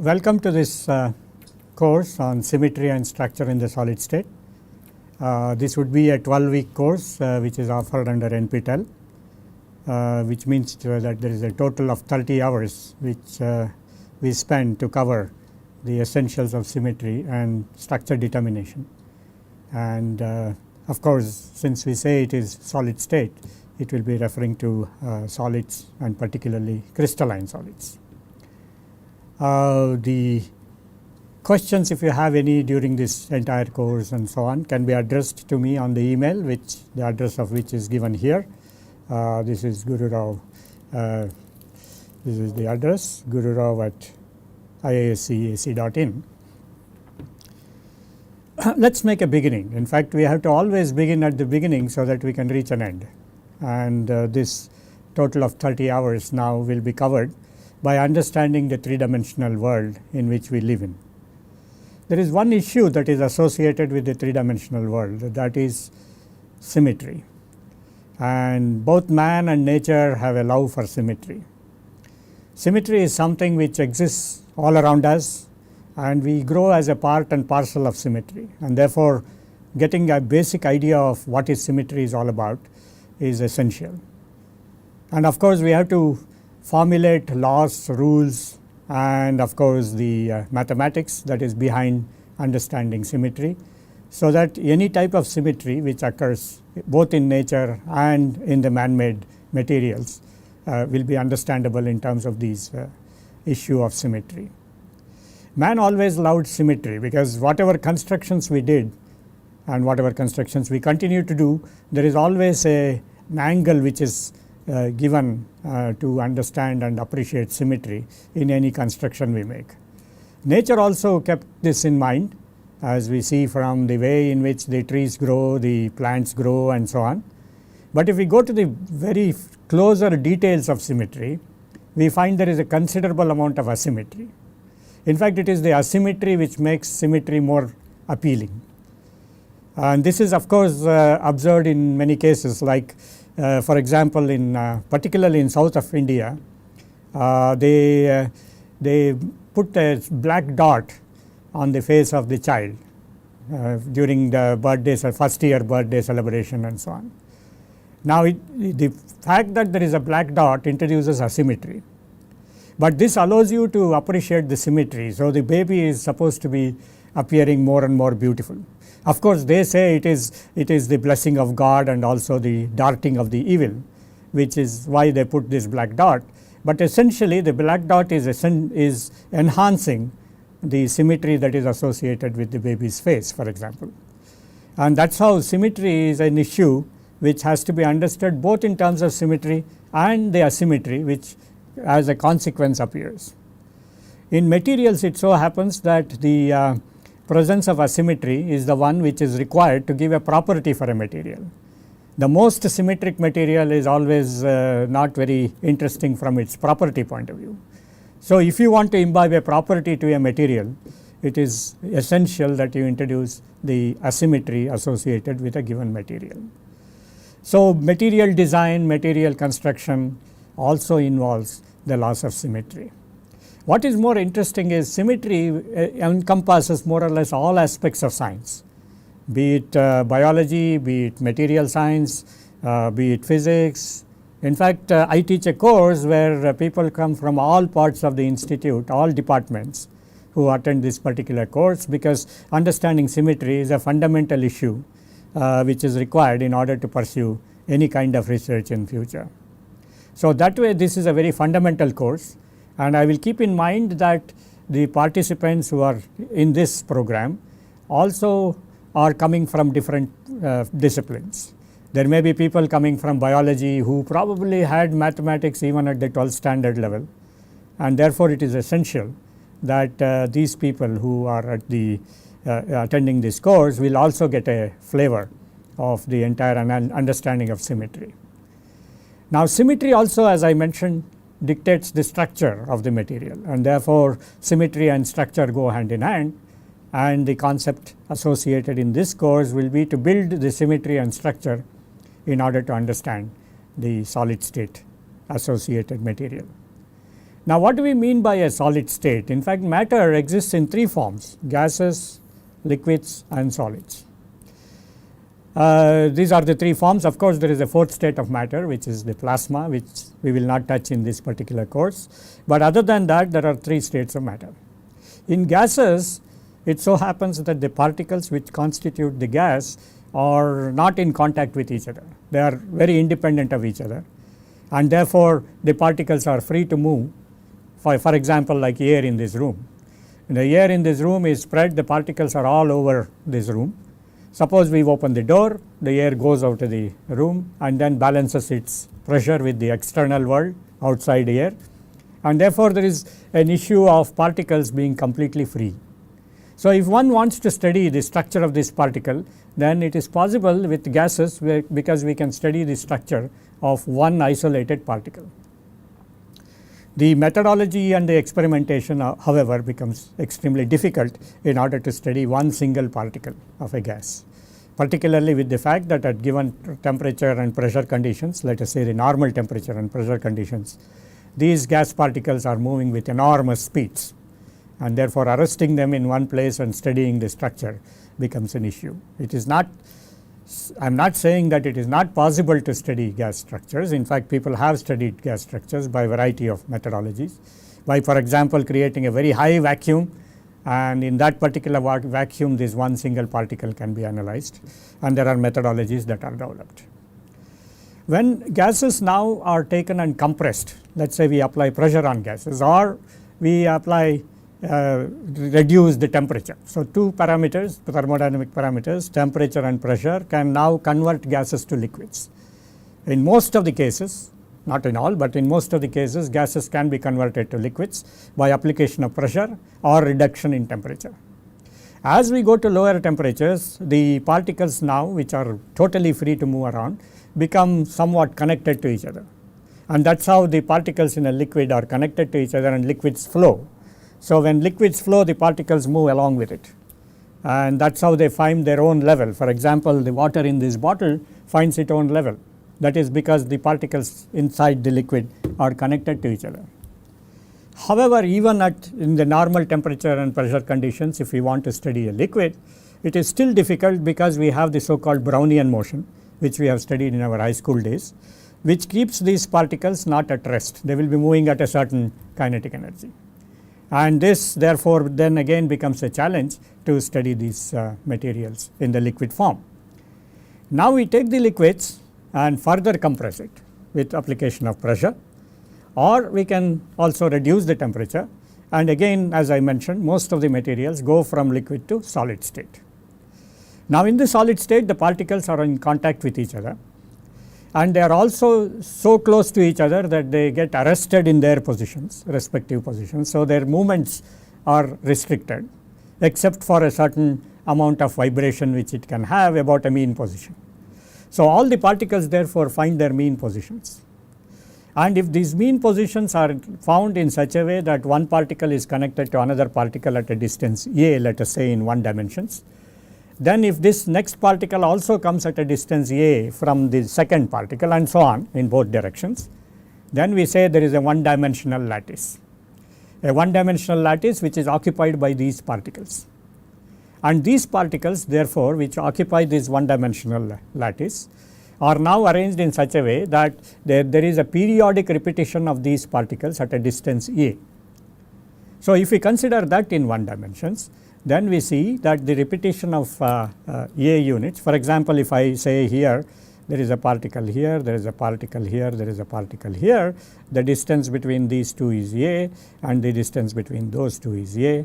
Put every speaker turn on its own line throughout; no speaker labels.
Welcome to this course on symmetry and structure in the solid state. This would be a 12-week course which is offered under NPTEL, which means that there is a total of 30 hours which we spend to cover the essentials of symmetry and structure determination. And of course, since we say it is solid state, it will be referring to solids and particularly crystalline solids. The questions, if you have any during this entire course and so on, can be addressed to me on the email, which the address of which is given here. This is Guru Rao. This is the address, gururao@iiscac.in. Let's make a beginning. In fact, we have to always begin at the beginning so that we can reach an end. And this total of 30 hours now will be covered by understanding the three-dimensional world in which we live in. There is one issue that is associated with the three-dimensional world, that is symmetry. And both man and nature have a love for symmetry. Symmetry is something which exists all around us, and we grow as a part and parcel of symmetry. And therefore, getting a basic idea of what is symmetry is all about is essential. And of course, we have to formulate laws, rules, and of course the mathematics that is behind understanding symmetry, so that any type of symmetry which occurs both in nature and in the man-made materials will be understandable in terms of these issue of symmetry. Man always loved symmetry because whatever constructions we did and whatever constructions we continue to do, there is always an angle which is given to understand and appreciate symmetry in any construction we make. Nature also kept this in mind, as we see from the way in which the trees grow, the plants grow and so on. But if we go to the very closer details of symmetry, we find there is a considerable amount of asymmetry. In fact, it is the asymmetry which makes symmetry more appealing. And this is of course observed in many cases, like for example, particularly in south of India, they put a black dot on the face of the child during the birthdays or first year birthday celebration and so on. Now, the fact that there is a black dot introduces asymmetry, but this allows you to appreciate the symmetry. So, the baby is supposed to be appearing more and more beautiful. Of course, they say it is the blessing of God and also the darting of the evil, which is why they put this black dot. But essentially, the black dot is enhancing the symmetry that is associated with the baby's face, for example. And that's how symmetry is an issue which has to be understood both in terms of symmetry and the asymmetry which as a consequence appears. In materials, it so happens that the presence of asymmetry is the one which is required to give a property for a material. The most symmetric material is always not very interesting from its property point of view. So, if you want to imbibe a property to a material, it is essential that you introduce the asymmetry associated with a given material. So, material design, material construction also involves the laws of symmetry. What is more interesting is symmetry encompasses more or less all aspects of science, be it biology, be it material science, be it physics. In fact, I teach a course where people come from all parts of the institute, all departments who attend this particular course, because understanding symmetry is a fundamental issue which is required in order to pursue any kind of research in future. So, that way this is a very fundamental course. And I will keep in mind that the participants who are in this program also are coming from different disciplines. There may be people coming from biology who probably had mathematics even at the 12th standard level, and therefore it is essential that these people who are at the attending this course will also get a flavor of the entire understanding of symmetry. Now, symmetry also, as I mentioned, dictates the structure of the material, and therefore symmetry and structure go hand in hand, and the concept associated in this course will be to build the symmetry and structure in order to understand the solid state associated material. Now, what do we mean by a solid state? In fact, matter exists in three forms: gases, liquids and solids. These are the three forms. Of course, there is a fourth state of matter, which is the plasma, which we will not touch in this particular course. But other than that, there are three states of matter. In gases, it so happens that the particles which constitute the gas are not in contact with each other. They are very independent of each other, and therefore, the particles are free to move. For example, like air in this room. When the air in this room is spread, the particles are all over this room. Suppose we open the door, the air goes out of the room and then balances its pressure with the external world, outside air, and therefore, there is an issue of particles being completely free. So, if one wants to study the structure of this particle, then it is possible with gases, because we can study the structure of one isolated particle. The methodology and the experimentation, however, becomes extremely difficult in order to study one single particle of a gas, particularly with the fact that at given temperature and pressure conditions, let us say the normal temperature and pressure conditions, these gas particles are moving with enormous speeds, and therefore, arresting them in one place and studying the structure becomes an issue. It is not, I am not saying that it is not possible to study gas structures. In fact, people have studied gas structures by a variety of methodologies, by, for example, creating a very high vacuum, and in that particular vacuum this one single particle can be analyzed, and there are methodologies that are developed. When gases now are taken and compressed, let us say we apply pressure on gases or we apply reduce the temperature. So, two parameters, thermodynamic parameters, temperature and pressure, can now convert gases to liquids. In most of the cases, not in all, but in most of the cases, gases can be converted to liquids by application of pressure or reduction in temperature. As we go to lower temperatures, the particles now, which are totally free to move around, become somewhat connected to each other, and that is how the particles in a liquid are connected to each other and liquids flow. So, when liquids flow, the particles move along with it, and that is how they find their own level. For example, the water in this bottle finds its own level. That is because the particles inside the liquid are connected to each other. However, even in the normal temperature and pressure conditions, if we want to study a liquid, it is still difficult because we have the so called Brownian motion, which we have studied in our high school days, which keeps these particles not at rest. They will be moving at a certain kinetic energy. And this therefore, then again becomes a challenge to study these materials in the liquid form. Now, we take the liquids and further compress it with application of pressure, or we can also reduce the temperature, and again, as I mentioned, most of the materials go from liquid to solid state. Now, in the solid state, the particles are in contact with each other, and they are also so close to each other that they get arrested in their positions, respective positions. So, their movements are restricted except for a certain amount of vibration which it can have about a mean position. So, all the particles therefore find their mean positions, and if these mean positions are found in such a way that one particle is connected to another particle at a distance a, let us say in one dimensions, then if this next particle also comes at a distance a from the second particle and so on in both directions, then we say there is a one dimensional lattice, a one dimensional lattice which is occupied by these particles. And these particles therefore, which occupy this one dimensional lattice, are now arranged in such a way that there is a periodic repetition of these particles at a distance a. So, if we consider that in one dimensions, then we see that the repetition of a units, for example, if I say here there is a particle here, there is a particle here, there is a particle here, the distance between these two is a and the distance between those two is a,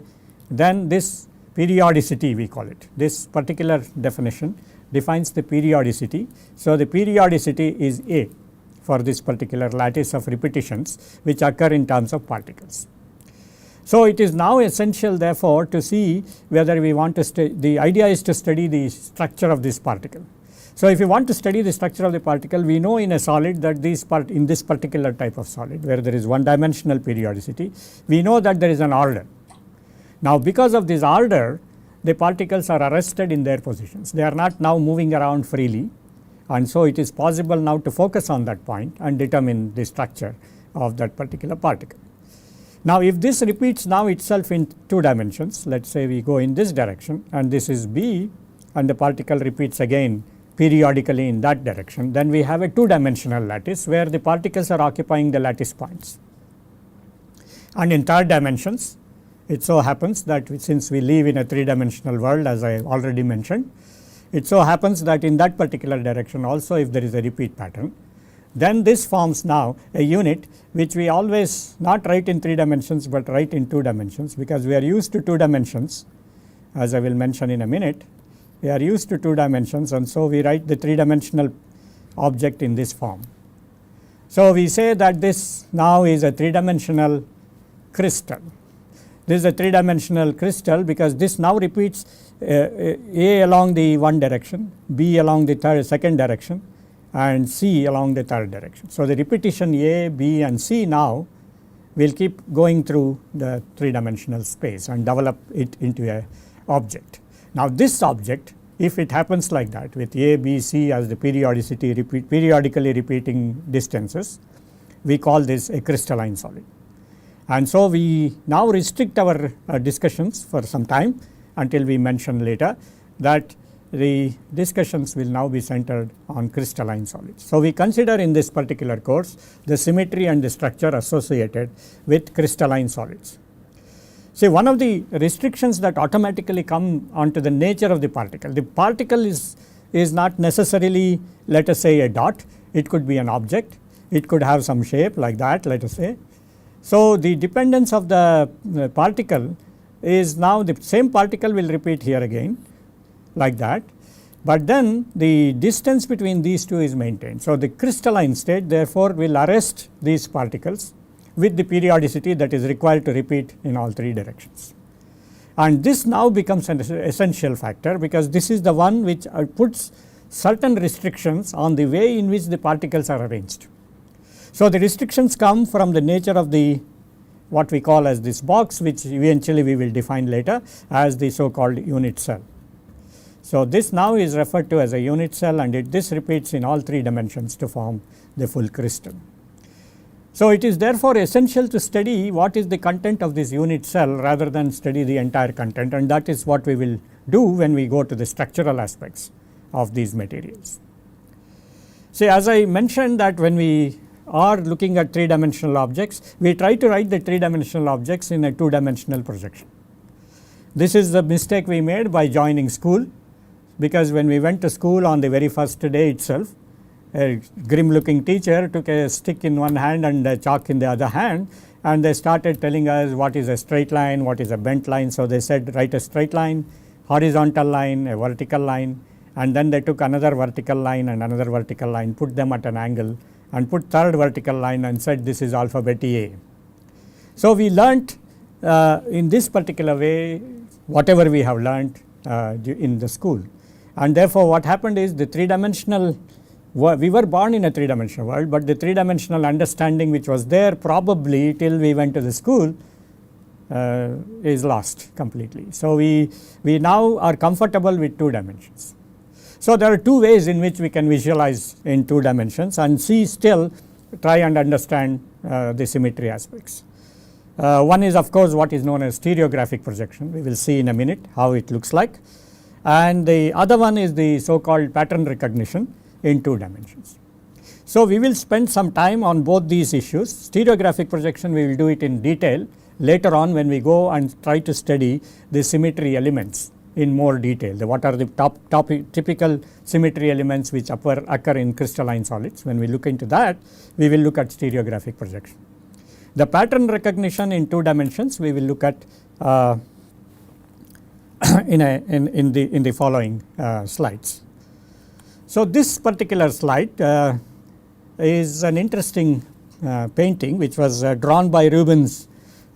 then this periodicity we call it. This particular definition defines the periodicity. So, the periodicity is a for this particular lattice of repetitions which occur in terms of particles. So, it is now essential therefore to see whether we want to the idea is to study the structure of this particle. So, if you want to study the structure of the particle, we know in a solid that in this particular type of solid where there is one dimensional periodicity, we know that there is an order. Now, because of this order, the particles are arrested in their positions. They are not now moving around freely, and so it is possible now to focus on that point and determine the structure of that particular particle. Now, if this repeats now itself in 2 dimensions, let us say we go in this direction and this is B and the particle repeats again periodically in that direction, then we have a 2-dimensional lattice where the particles are occupying the lattice points. And in 3rd dimensions, it so happens that since we live in a 3-dimensional world, as I already mentioned, it so happens that in that particular direction also, if there is a repeat pattern, then this forms now a unit which we always not write in 3 dimensions, but write in 2 dimensions, because we are used to 2 dimensions, as I will mention in a minute. We are used to 2 dimensions, and so we write the 3-dimensional object in this form. So, we say that this now is a 3-dimensional crystal. This is a 3-dimensional crystal because this now repeats A along the one direction, B along the 2nd direction, and C along the 3rd direction. So, the repetition A, B and C now will keep going through the 3-dimensional space and develop it into a object. Now, this object, if it happens like that with A, B, C as the periodically repeating distances, we call this a crystalline solid. And so, we now restrict our discussions for some time until we mention later that the discussions will now be centered on crystalline solids. So, we consider in this particular course the symmetry and the structure associated with crystalline solids. See, one of the restrictions that automatically come onto the nature of the particle is not necessarily, let us say, a dot, it could be an object, it could have some shape like that, let us say. So, the dependence of the particle is now the same particle will repeat here again like that, but then the distance between these two is maintained. So, the crystalline state therefore will arrest these particles with the periodicity that is required to repeat in all 3 directions. And this now becomes an essential factor, because this is the one which puts certain restrictions on the way in which the particles are arranged. So, the restrictions come from the nature of the what we call as this box, which eventually we will define later as the so called unit cell. So, this now is referred to as a unit cell, and this repeats in all 3 dimensions to form the full crystal. So, it is therefore essential to study what is the content of this unit cell rather than study the entire content, and that is what we will do when we go to the structural aspects of these materials. See, as I mentioned that when we are looking at 3-dimensional objects, we try to write the 3-dimensional objects in a 2-dimensional projection. This is the mistake we made by joining school, because when we went to school on the very first day itself, a grim looking teacher took a stick in one hand and a chalk in the other hand, and they started telling us what is a straight line, what is a bent line. So, they said write a straight line, horizontal line, a vertical line, and then they took another vertical line and another vertical line, put them at an angle and put 3rd vertical line and said this is alphabet A. So, we learnt in this particular way whatever we have learnt in the school, and therefore, what happened is the 3-dimensional, we were born in a 3-dimensional world, but the 3-dimensional understanding which was there probably till we went to the school is lost completely. So, we now are comfortable with 2 dimensions. So, there are 2 ways in which we can visualize in 2 dimensions and still try and understand the symmetry aspects. One is of course what is known as stereographic projection. We will see in a minute how it looks like, and the other one is the so called pattern recognition in 2 dimensions. So, we will spend some time on both these issues. Stereographic projection we will do it in detail later on when we go and try to study the symmetry elements in more detail. What are the typical symmetry elements which occur in crystalline solids. When we look into that, we will look at stereographic projection. The pattern recognition in 2 dimensions we will look at in the following slides. So, this particular slide is an interesting painting which was drawn by Rubens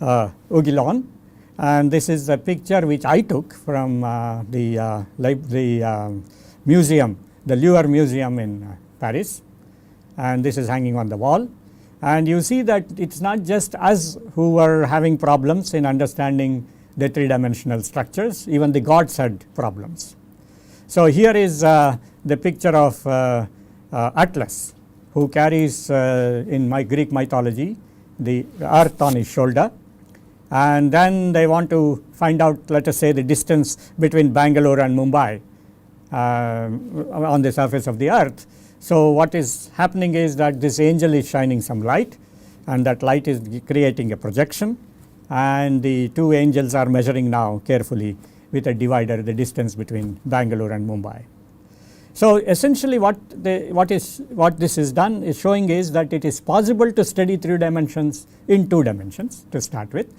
Ugillon, and this is a picture which I took from the museum, the Louvre Museum in Paris, and this is hanging on the wall. And you see that it is not just us who were having problems in understanding the 3-dimensional structures, even the gods had problems. So, here is the picture of Atlas, who carries in my Greek mythology the earth on his shoulder, and then they want to find out, let us say, the distance between Bangalore and Mumbai on the surface of the earth. So, what is happening is that this angel is shining some light, and that light is creating a projection, and the two angels are measuring now carefully with a divider the distance between Bangalore and Mumbai. So, essentially what this is done is showing is that it is possible to study 3 dimensions in 2 dimensions to start with,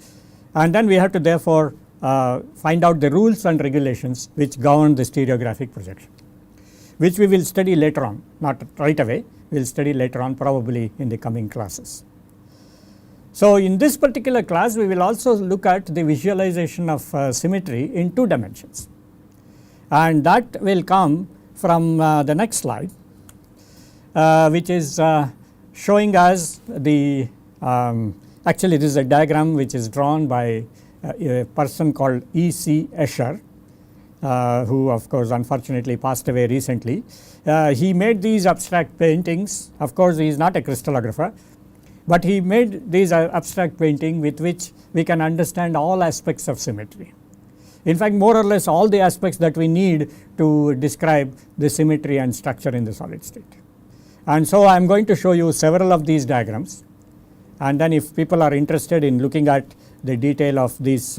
and then we have to therefore find out the rules and regulations which govern the stereographic projection, which we will study later on, not right away, we will study later on probably in the coming classes. So, in this particular class we will also look at the visualization of symmetry in 2 dimensions, and that will come from the next slide, which is showing us the actually this is a diagram which is drawn by a person called E.C. Escher, who of course unfortunately passed away recently. He made these abstract paintings. Of course, he is not a crystallographer, but he made these abstract painting with which we can understand all aspects of symmetry. In fact, more or less all the aspects that we need to describe the symmetry and structure in the solid state. And so, I am going to show you several of these diagrams, and then if people are interested in looking at the detail of these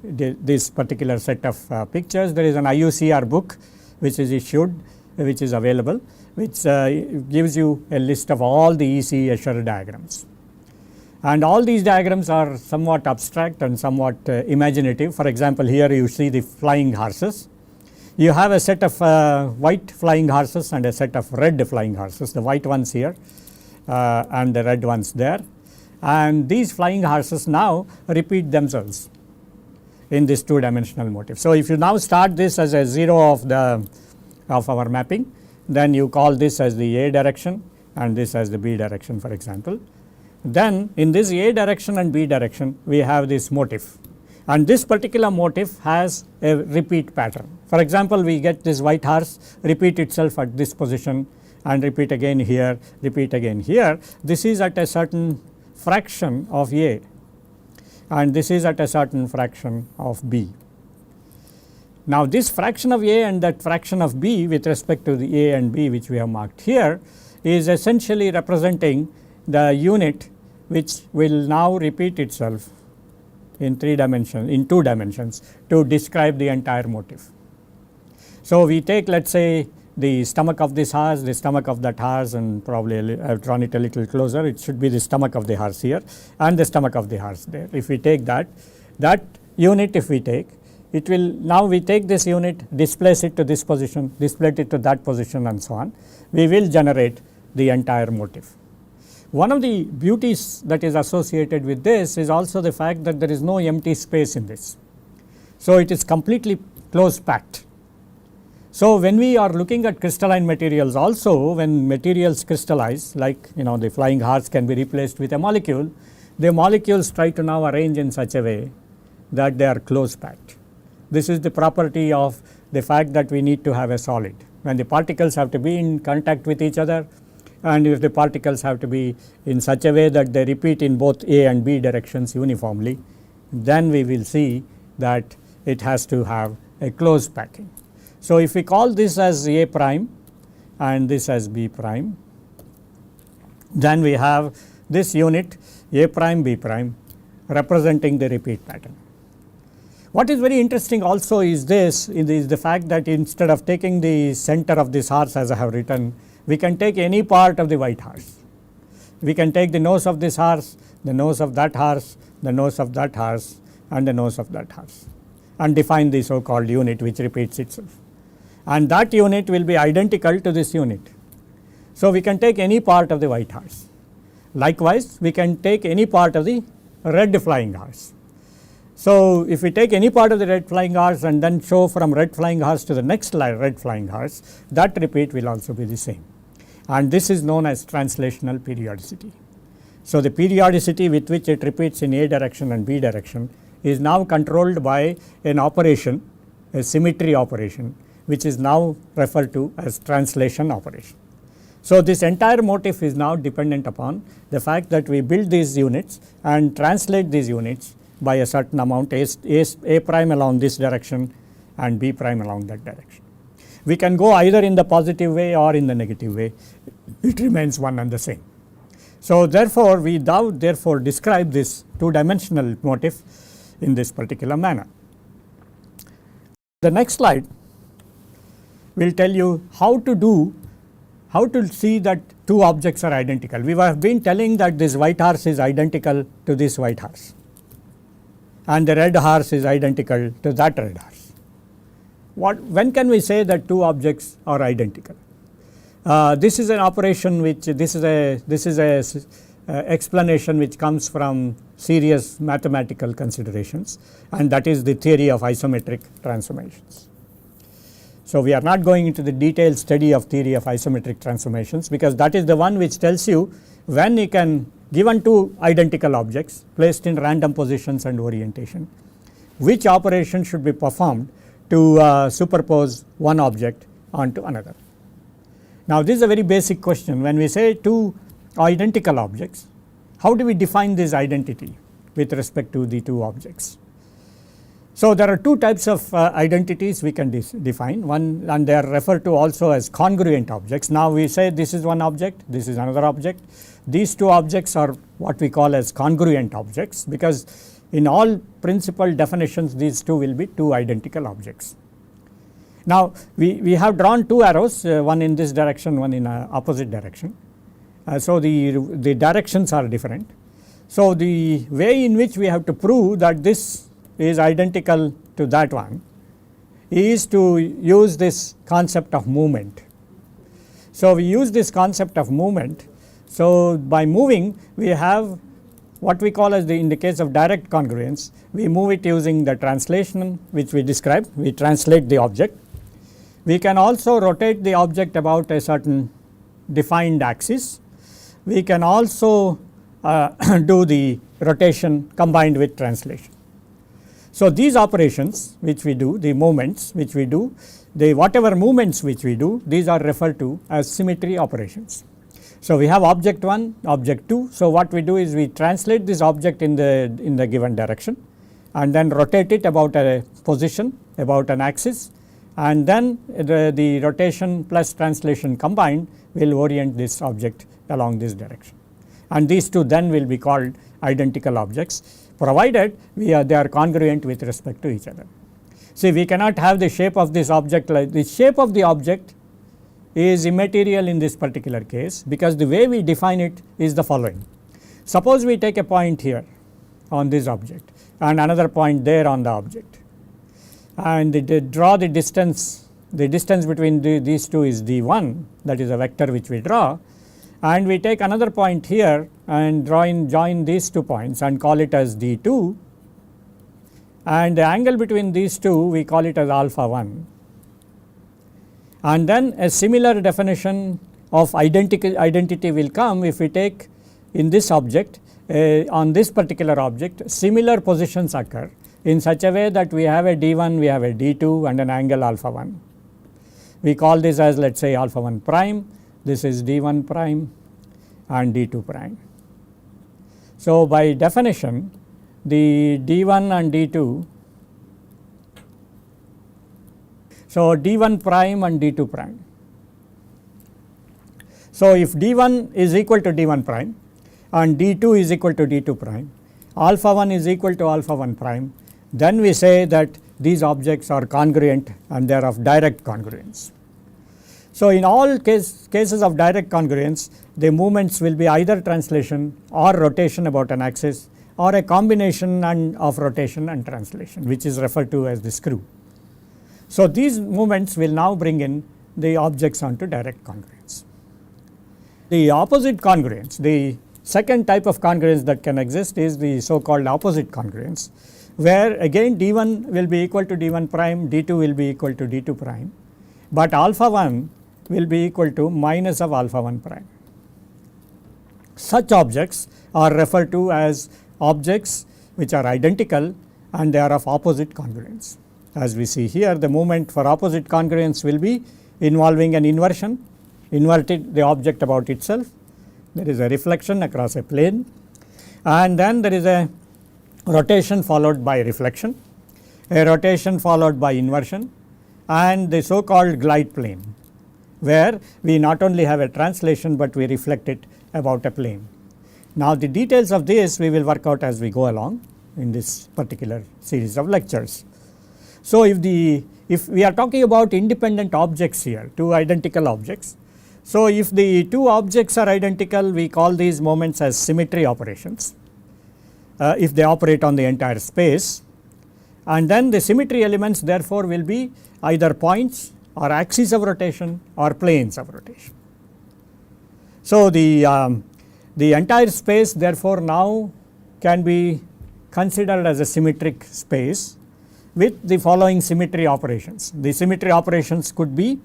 this particular set of pictures, there is an IUCR book which is issued, which is available, which gives you a list of all the E.C. Escher diagrams. And all these diagrams are somewhat abstract and somewhat imaginative. For example, here you see the flying horses. You have a set of white flying horses and a set of red flying horses, the white ones here and the red ones there. And these flying horses now repeat themselves in this 2-dimensional motif. So, if you now start this as a 0 of our mapping, then you call this as the A direction and this as the B direction, for example. Then in this A direction and B direction we have this motif, and this particular motif has a repeat pattern. For example, we get this white horse repeat itself at this position and repeat again here, repeat again here. This is at a certain fraction of A, and this is at a certain fraction of B. Now, this fraction of A and that fraction of B with respect to the A and B which we have marked here is essentially representing the unit which will now repeat itself in 2 dimensions to describe the entire motif. So, we take, let us say, the stomach of this horse, the stomach of that horse, and probably I have drawn it a little closer, it should be the stomach of the horse here and the stomach of the horse there. If we take that unit, if we take, it will now we take this unit, displace it to this position, displace it to that position, and so on, we will generate the entire motif. One of the beauties that is associated with this is also the fact that there is no empty space in this. So, it is completely close packed. So, when we are looking at crystalline materials also, when materials crystallize, like the flying horse can be replaced with a molecule, the molecules try to now arrange in such a way that they are close packed. This is the property of the fact that we need to have a solid. When the particles have to be in contact with each other, and if the particles have to be in such a way that they repeat in both A and B directions uniformly, then we will see that it has to have a close packing. So, if we call this as A prime and this as B prime, then we have this unit A prime B prime representing the repeat pattern. What is very interesting also is this is the fact that instead of taking the center of this horse as I have written, we can take any part of the white horse. We can take the nose of this horse, the nose of that horse, the nose of that horse, and the nose of that horse, and define the so called unit which repeats itself, and that unit will be identical to this unit. So, we can take any part of the white horse. Likewise, we can take any part of the red flying horse. So, if we take any part of the red flying horse and then show from red flying horse to the next red flying horse, that repeat will also be the same, and this is known as translational periodicity. So, the periodicity with which it repeats in A direction and B direction is now controlled by an operation, a symmetry operation, which is now referred to as translation operation. So, this entire motif is now dependent upon the fact that we build these units and translate these units by a certain amount A prime along this direction and B prime along that direction. We can go either in the positive way or in the negative way, it remains one and the same. So therefore, we therefore describe this two-dimensional motif in this particular manner. The next slide will tell you how to see that two objects are identical. We have been telling that this white horse is identical to this white horse and the red horse is identical to that red horse. When can we say that two objects are identical? This is an operation which this is a explanation which comes from serious mathematical considerations, and that is the theory of isometric transformations. So we are not going into the detailed study of theory of isometric transformations, because that is the one which tells you when you can, given two identical objects placed in random positions and orientation, which operation should be performed to superpose one object onto another. Now this is a very basic question. When we say two identical objects, how do we define this identity with respect to the two objects? So there are two types of identities we can define. One, and they are referred to also as congruent objects. Now we say this is one object, this is another object. These two objects are what we call as congruent objects, because in all principal definitions these two will be two identical objects. Now we have drawn two arrows, one in this direction, one in opposite direction. So the directions are different. So the way in which we have to prove that this is identical to that one is to use this concept of movement. So we use this concept of movement. So by moving, we have what we call as in the case of direct congruence, we move it using the translation which we described. We translate the object. We can also rotate the object about a certain defined axis. We can also do the rotation combined with translation. So these operations which we do, the movements which we do, the whatever movements which we do, these are referred to as symmetry operations. So we have object 1, object 2. So what we do is we translate this object in the given direction and then rotate it about a position, about an axis, and then the rotation plus translation combined will orient this object along this direction, and these two then will be called identical objects, provided they are congruent with respect to each other. See, we cannot have the shape of this object like the shape of the object is immaterial in this particular case, because the way we define it is the following. Suppose we take a point here on this object and another point there on the object, and draw the distance between these two is d1, that is a vector which we draw, and we take another point here and join these 2 points and call it as d2, and the angle between these two we call it as alpha 1. And then a similar definition of identity will come if we take in this object, on this particular object, similar positions occur in such a way that we have a d1, we have a d2 and an angle alpha 1. We call this as, let us say, alpha 1 prime, this is d1 prime and d2 prime. So by definition, the d1 and d2, so d1 prime and d2 prime. So if d1 is equal to d1 prime and d2 is equal to d2 prime, alpha 1 is equal to alpha 1 prime, then we say that these objects are congruent and they are of direct congruence. So in all cases of direct congruence, the movements will be either translation or rotation about an axis, or a combination of rotation and translation, which is referred to as the screw. So these movements will now bring in the objects onto direct congruence. The opposite congruence, the second type of congruence that can exist is the so called opposite congruence, where again d1 will be equal to d1 prime, d2 will be equal to d2 prime, but alpha 1 will be equal to minus of alpha 1 prime. Such objects are referred to as objects which are identical and they are of opposite congruence. As we see here, the moment for opposite congruence will be involving an inversion, inverted the object about itself, there is a reflection across a plane, and then there is a rotation followed by reflection, a rotation followed by inversion, and the so called glide plane, where we not only have a translation, but we reflect it about a plane. Now, the details of this we will work out as we go along in this particular series of lectures. So, if we are talking about independent objects here, two identical objects. So, if the two objects are identical, we call these moments as symmetry operations, if they operate on the entire space, and then the symmetry elements therefore will be either points or axes of rotation or planes of rotation. So, the entire space therefore now can be considered as a symmetric space with the following symmetry operations. The symmetry operations could be,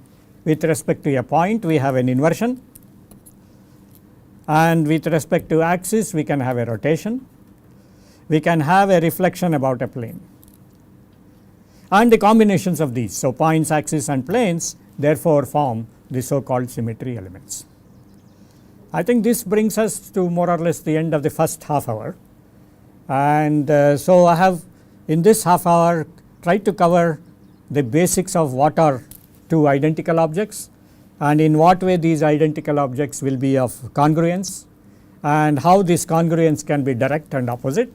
with respect to a point we have an inversion, and with respect to axis we can have a rotation, we can have a reflection about a plane, and the combinations of these. So, points, axis and planes therefore form the so called symmetry elements. I think this brings us to more or less the end of the first half hour, and so I have in this half hour tried to cover the basics of what are two identical objects and in what way these identical objects will be of congruence, and how this congruence can be direct and opposite,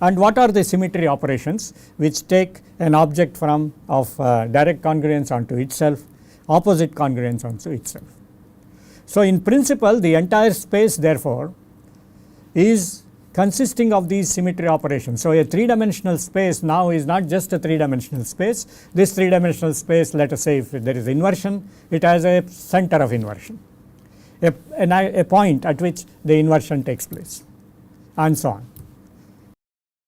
and what are the symmetry operations which take an object from of direct congruence onto itself, opposite congruence onto itself. So, in principle the entire space therefore is consisting of these symmetry operations. So, a 3-dimensional space now is not just a 3-dimensional space. This 3-dimensional space, let us say if there is inversion, it has a center of inversion, a point at which the inversion takes place, and so on.